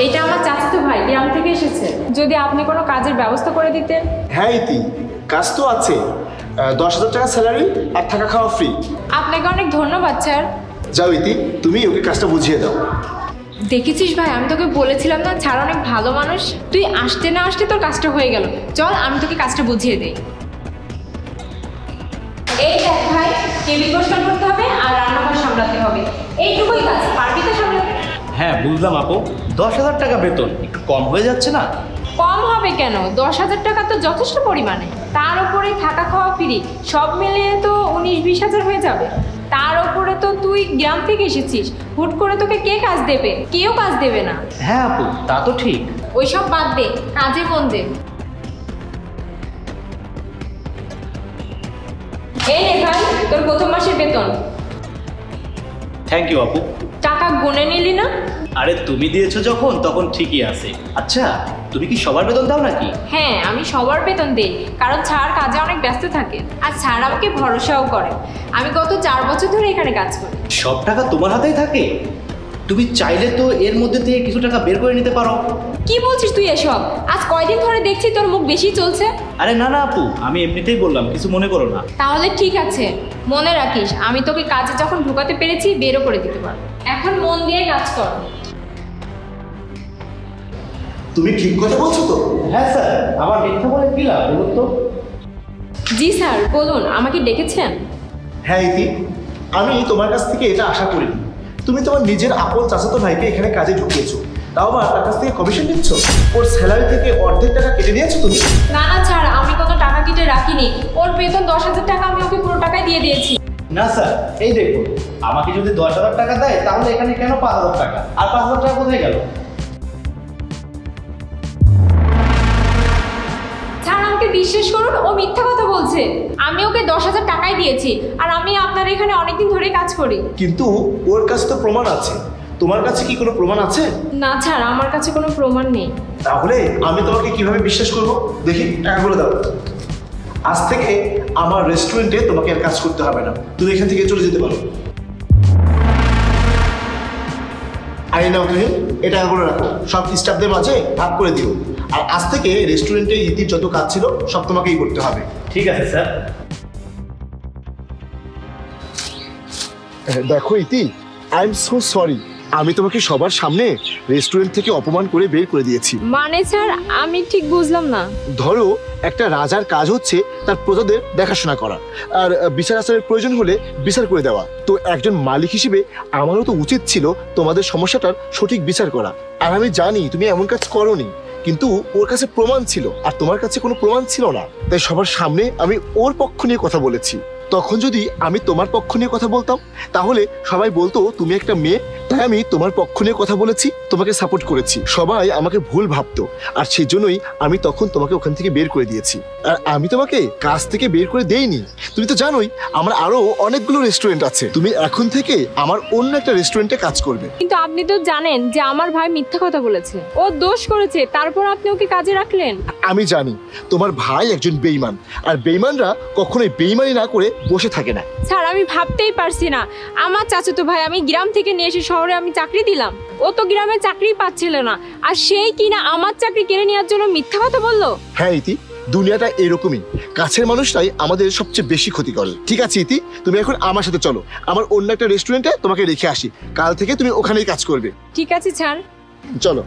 এটা আমার চাচাতো ভাই, গ্রাম থেকে এসেছে। যদি আপনি কোনো কাজের ব্যবস্থা করে দিতেন। হ্যাঁ ইতি, কাজ তো আছে, 10,000 টাকা স্যালারি আর থাকা খাওয়া ফ্রি। আপনাকে অনেক ধন্যবাদ স্যার। যাও ইতি, তুমি ওকে কাজটা বুঝিয়ে দাও। দেখেছিস ভাই, আমি তোকে বলেছিলাম না ছাড় অনেক ভালো মানুষ। তুই আসতে না আসতে তোর কাজটা হয়ে গেল। চল আমি তোকে কাজটা বুঝিয়ে দিই। এই দেখ ভাই, টেবিল পরিষ্কার করতে হবে আর রান্নাঘর সামলাতে হবে, এইটুকুই কাজ। পারবি তো সামলাতে? হ্যাঁ বুঝলাম আপু, 10,000 টাকা বেতন একটু কম হয়ে যাচ্ছে না? কম হবে কেন, 10,000 টাকা তো যথেষ্ট পরিমাণে। তার উপরে থাকা খাওয়া ফ্রি, সব মিলিয়ে তো 19-20 হাজার হয়ে যাবে। তার উপরে তো তুই গ্রাম থেকে এসেছিস, হুট করে তোকে কে কাজ দেবে? কেউ কাজ দেবে না। হ্যাঁ আপু, তা তো ঠিক। ওইসব বাদ দে, কাজে মন দে। এই নে ভাই, তোর প্রথম মাসের বেতন। থ্যাংক ইউ আপু। টাকা গুনে নিলি না? আরে তুমি দিয়েছো যখন তখন ঠিকই আছে। আচ্ছা, তুমি কি সবার বেতন দাও নাকি? হ্যাঁ, আমি সবার বেতন দেই, কারণ স্যার কাজে অনেক ব্যস্ত থাকে আর স্যার আমাকে ভরসাও করে। আমি গত 4 বছর ধরে এখানে কাজ করি। সব টাকা তোমার হাতেই থাকে? তুমি চাইলে তো এর মধ্যে থেকে কিছু টাকা বের করে নিতে পারো। কি বলছিস তুই এসব? আজ কয়দিন ধরে দেখছি তোর মুখ বেশি চলছে। আরে না না আপু, আমি এমনিতেই বললাম, কিছু মনে করো না। তাহলে ঠিক আছে, মনে রাখিস আমি তোকে কাজে যখন ঢোকাতে পেরেছি বেরও করে দিতে পারবো। এখন মন দিয়ে কাজ কর। তুমি ঠিক কথা বলছো তো? হ্যাঁ স্যার, আমার মিথ্যা বলে কি লাভ বলুন তো? জি স্যার, বলুন, আমাকে ডেকেছেন? হ্যাঁ ইতি, আমি তোমার কাছ থেকে এটা আশা করিনি। তুমি তোমার নিজের আপন চাচাতো ভাইকে এখানে কাজে ঢুকিয়েছো, তাও আবার তার কাছ থেকে কমিশন নিচ্ছ। ওর স্যালারি থেকে অর্ধেক টাকা কেটে নিয়েছো তুমি। না না স্যার, আমি কোনো টাকা কেটে রাখিনি। ওর বেতন 10,000 টাকা, আমি ওকে পুরো টাকাই দিয়ে দিয়েছি। না স্যার, এই দেখুন, আমাকে যদি 10,000 টাকা দেয় তাহলে এখানে কেন 5,000 টাকা? আর 5,000 টাকা কোথায় গেল? স্যার আমাকে বিশ্বাস করুন, ও মিথ্যা কথা বলছে। আমি ওকে 10,000 টাকাই দিয়েছি, আর আমি আপনার এখানে অনেকদিন ধরে কাজ করি। কিন্তু ওর কাছে তো প্রমাণ আছে, তোমার কাছে কি কোনো প্রমাণ আছে? না স্যার, আমার কাছে কোনো প্রমাণ নেই। তাহলে আমি তোমাকে কিভাবে বিশ্বাস করব? দেখি টাকাগুলো দাও। আজ থেকে আমার রেস্টুরেন্টে তোমাকে আর কাজ করতে হবে না, তুমি এখান থেকে চলে যেতে পারো। আরে নাও তুমি, এই টাকাগুলো রাখো, সব স্টাফদের মাঝে ভাগ করে দিও। আর আজ থেকে রেস্টুরেন্টে ইতির যত কাজ ছিল সব তোমাকেই করতে হবে। ঠিক আছে স্যার। দেখো ইতি, আই এম সো সরি, আমি তোমাকে সবার সামনে রেস্টুরেন্ট থেকে অপমান করে বের করে দিয়েছি। মানে স্যার, আমি ঠিক বুঝলাম না। ধরো, একটা রাজার কাজ হচ্ছে তার প্রজাদের দেখাশোনা করা, আর বিচার আচারের প্রয়োজন হলে বিচার করে দেওয়া। তো একজন মালিক হিসেবে আমারও তো উচিত ছিল তোমাদের সমস্যাটার সঠিক বিচার করা। আর আমি জানি তুমি এমন কাজ করোনি, কিন্তু ওর কাছে প্রমাণ ছিল আর তোমার কাছে কোনো প্রমাণ ছিল না। তাই সবার সামনে আমি ওর পক্ষ নিয়ে কথা বলেছি। তখন যদি আমি তোমার পক্ষ নিয়ে কথা বলতাম তাহলে সবাই বলতো তুমি একটা মেয়ে, তাই আমি তোমার পক্ষ নিয়ে কথা বলেছি, তোমাকে সাপোর্ট করেছি। সবাই আমাকে ভুল ভাবতো, আর সেই জন্যই আমি তখন তোমাকে ওখান থেকে বের করে দিয়েছি। আর আমি তোমাকে কাজ থেকে বের করে দেইনি। তুমি তো জানোই আমার আরো অনেকগুলো রেস্টুরেন্ট আছে। তুমি এখন থেকে আমার অন্য একটা রেস্টুরেন্টে কাজ করবে। কিন্তু আপনি তো জানেন যে আমার ভাই মিথ্যা কথা বলেছে, ও দোষ করেছে, তারপর আপনি ওকে কাজে রাখলেন। আমি জানি তোমার ভাই একজন বেঈমান, আর বেঈমানরা কখনোই বেঈমানি না করে বসে থাকে না। স্যার, আমি ভাবতেই পারছি না, আমার চাচাতো ভাই আমি গ্রাম থেকে নিয়ে এসে শহরে আমি চাকরি দিলাম। ও তো গ্রামে চাকরি পাচ্ছিল না, আর সেই কিনা আমার চাকরি কেড়ে নেওয়ার জন্য মিথ্যা কথা বললো। হ্যাঁ ইতি, দুনিয়াটা এরকমই, কাছের মানুষটাই আমাদের সবচেয়ে বেশি ক্ষতি করে। ঠিক আছে ইতি, তুমি এখন আমার সাথে চলো, আমার অন্য একটা রেস্টুরেন্টে তোমাকে রেখে আসি। কাল থেকে তুমি ওখানেই কাজ করবে। ঠিক আছে স্যার, চলো।